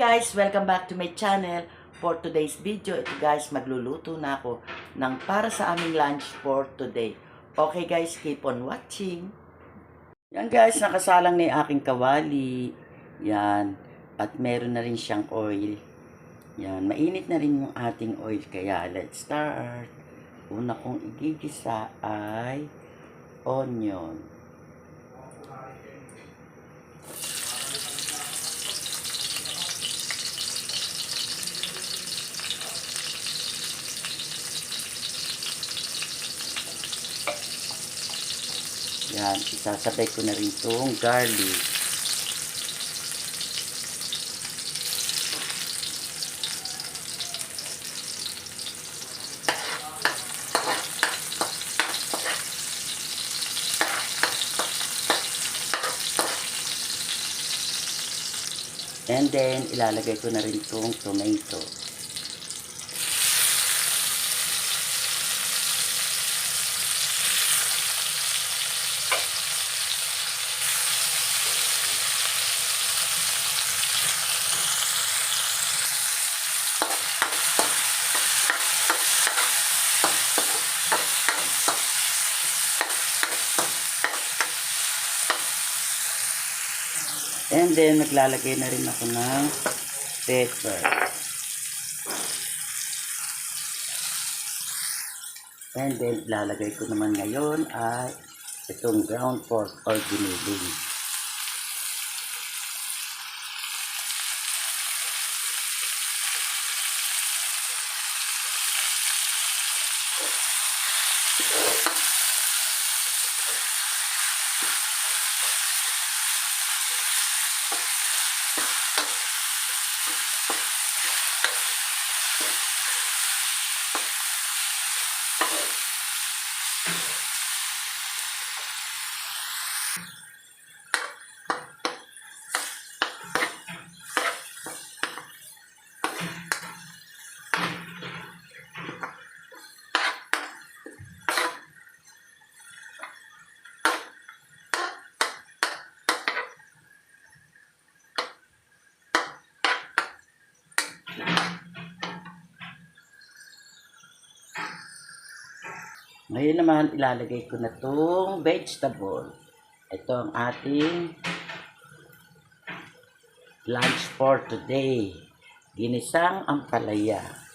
Guys, welcome back to my channel. For today's video, ito guys, magluluto na ako ng para sa aming lunch for today. Okay guys, keep on watching. Yan guys, nakasalang na yung aking kawali. Yan. At meron na rin siyang oil. Yan, mainit na rin yung ating oil. Kaya let's start. Una kong igigisa ay onion. Yan, isasabay ko na rin itong garlic. And then, ilalagay ko na rin itong tomato. And then, naglalagay na rin ako ng pepper. And then, ilalagay ko naman ngayon ay itong ground pork or giniling. Ngayon naman, ilalagay ko na itong vegetable. Ito ang ating lunch for today. Ginisang ampalaya.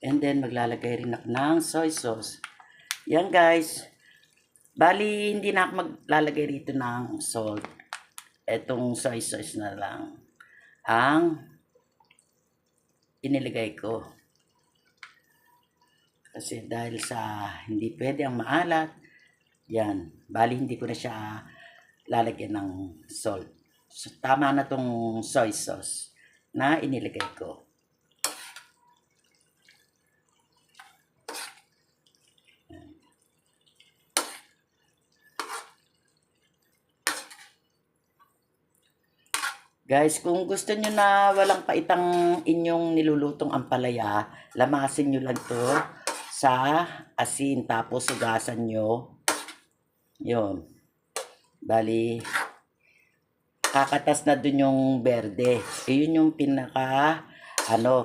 And then, maglalagay rin ako ng soy sauce. Yan guys. Bali, hindi na ako maglalagay rito ng salt. Etong soy sauce na lang ang inilagay ko. Kasi dahil sa hindi pwede ang maalat, yan. Bali, hindi ko na siya lalagyan ng salt. So, tama na tong soy sauce na inilagay ko. Guys, kung gusto nyo na walang paitang inyong nilulutong ampalaya, lamasin nyo lang to sa asin, tapos hugasan nyo. Yun. Bali, kakatas na dun yung berde. Yun yung pinaka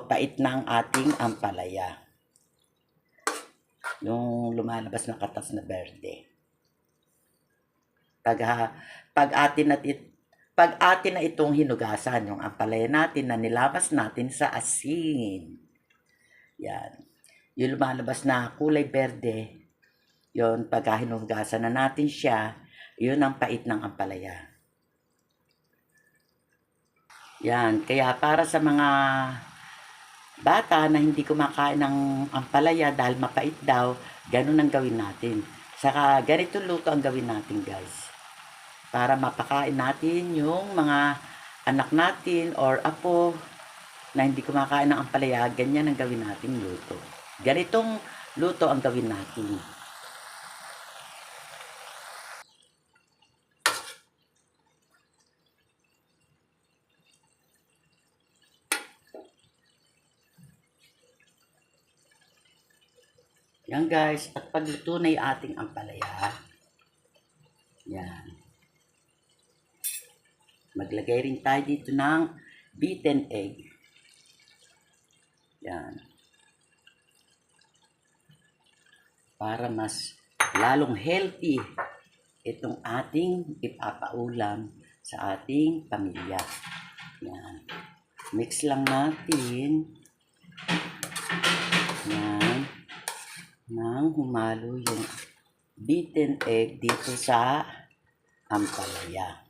pait na ang ating ampalaya. Yung lumalabas na katas na berde. Pag atin na itong hinugasan, yung ampalaya natin na nilabas natin sa asin. Yan. Yung lumalabas na kulay berde, yun, pag hinugasan na natin siya, yun ang pait ng ampalaya. Yan. Kaya para sa mga bata na hindi kumakain ng ampalaya dahil mapait daw, ganun ang gawin natin. Saka ganito luto ang gawin natin, guys. Para mapakain natin yung mga anak natin or apo na hindi kumakain ng ampalaya, ganyan ang gawin natin luto. Ganitong luto ang gawin natin. Yan guys, at pagluto na yung ating ampalaya, yan. Maglagay rin tayo dito ng beaten egg. Yan. Para mas lalong healthy itong ating ipapaulam sa ating pamilya. Yan. Mix lang natin. Yan. Nang humalo yung beaten egg dito sa ampalaya.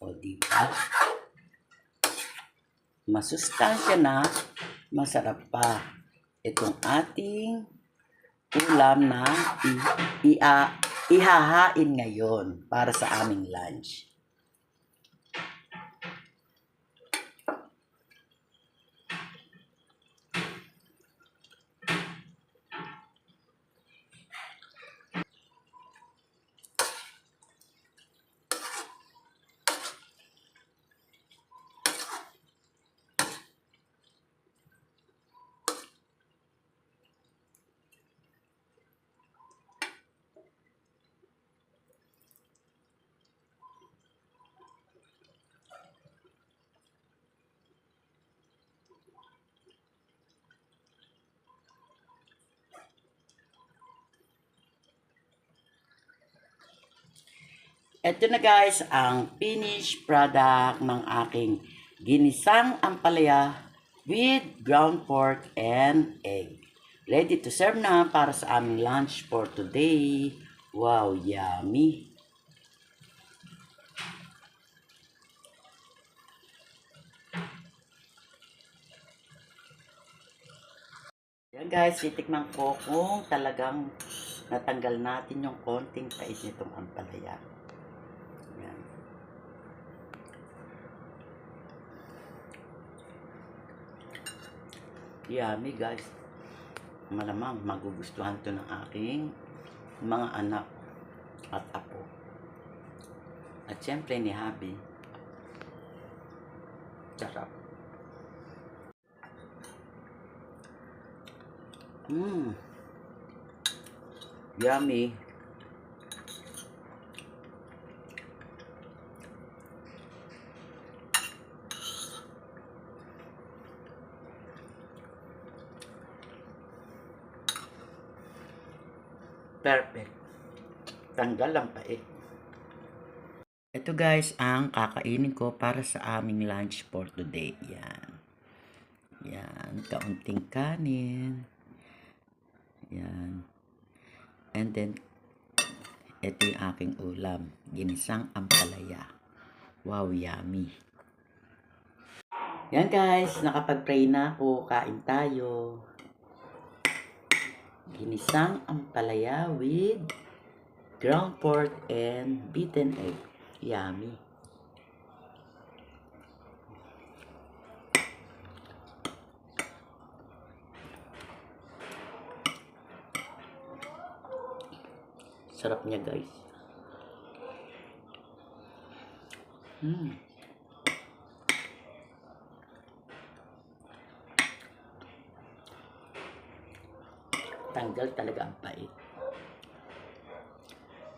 O diba? Masustansya na, masarap pa itong ating ulam na ihahain ngayon para sa aming lunch. Ito na guys, ang finished product ng aking ginisang ampalaya with ground pork and egg. Ready to serve na para sa aming lunch for today. Wow, yummy! Yan guys, titikman ko kung talagang natanggal natin yung konting tait nitong ampalaya. Yan. Yummy guys. Malamang magugustuhan to ng aking mga anak at apo. At syempre ni Habi. Sarap. Yummy. Perfect. Tanggal ang pait. Ito guys, ang kakainin ko para sa aming lunch for today. Yan. Yan. Kaunting kanin. Yan. And then, ito yung aking ulam. Ginisang ampalaya. Wow, yummy. Yan guys, nakapag-pray na ako. Kain tayo. Ginisang ampalaya with ground pork and beaten egg. Yummy. Sarap niya guys. Tanggal talaga ang pait.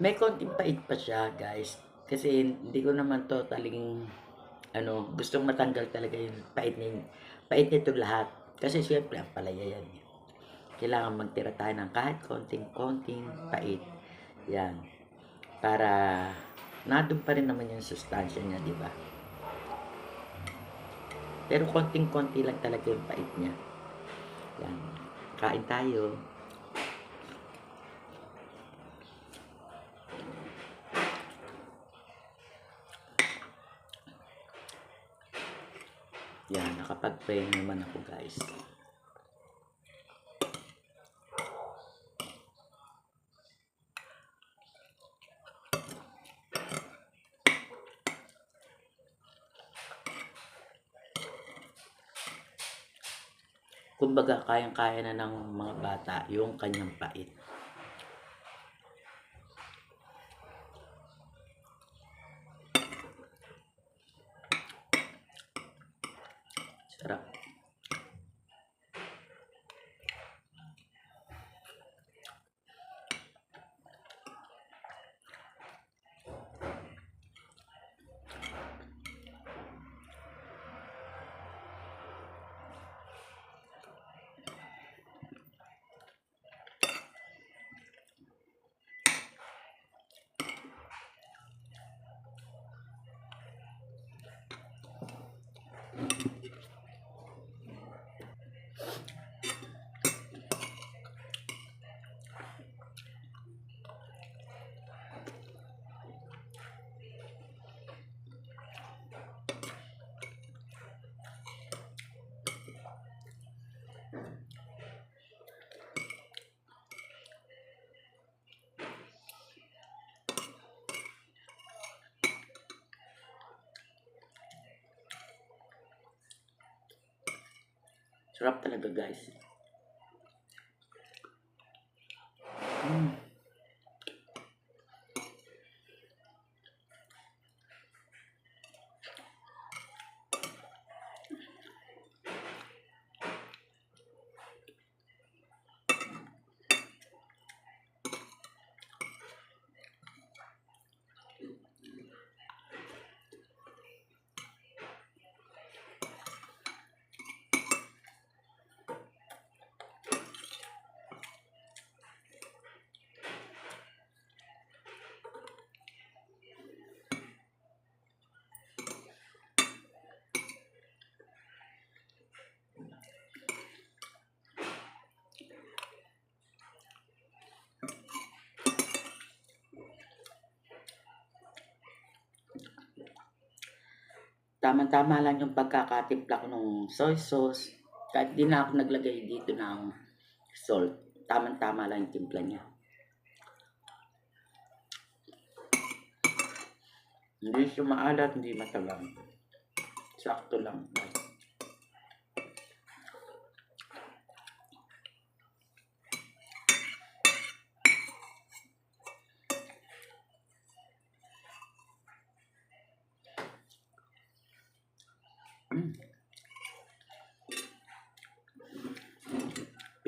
May konting pait pa siya guys. Kasi hindi ko naman totaling gustong matanggal talaga yung pait nito lahat. Kasi siyempre ang palaya yan. Kailangan magtira tayo ng kahit konting-konting pait. Yan. Para nandun pa rin naman yung sustansya niya, di ba? Pero konting-konti lang talaga yung pait niya. Yan. Kain tayo. Yan, nakapag-pray naman ako guys. Kumbaga, kayang-kaya na ng mga bata yung kanyang pait. Sarap. Sarap talaga guys. Tama-tama lang yung pagkakatimpla ko ng soy sauce. Kahit di na ako naglagay dito ng salt. Tama-tama lang yung timpla niya. Hindi siya maalat, hindi matalang. Sakto lang.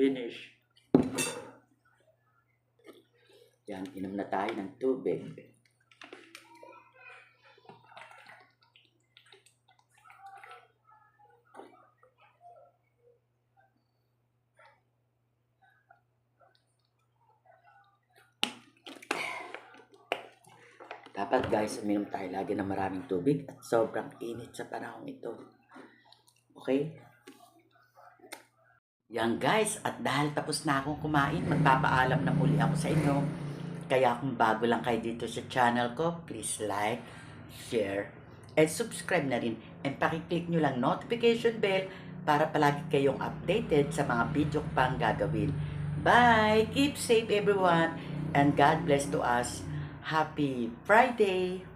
Finish. Yan, inom na tayo ng tubig. Dapat guys, uminom tayo lagi ng maraming tubig at sobrang init sa panahon ito. Okay? Yan guys, at dahil tapos na akong kumain, magpapaalam na muli ako sa inyo. Kaya kung bago lang kayo dito sa channel ko, please like, share, and subscribe na rin. And pakiclick nyo lang notification bell para palagi kayong updated sa mga video ko pang gagawin. Bye! Keep safe everyone, and God bless to us. Happy Friday!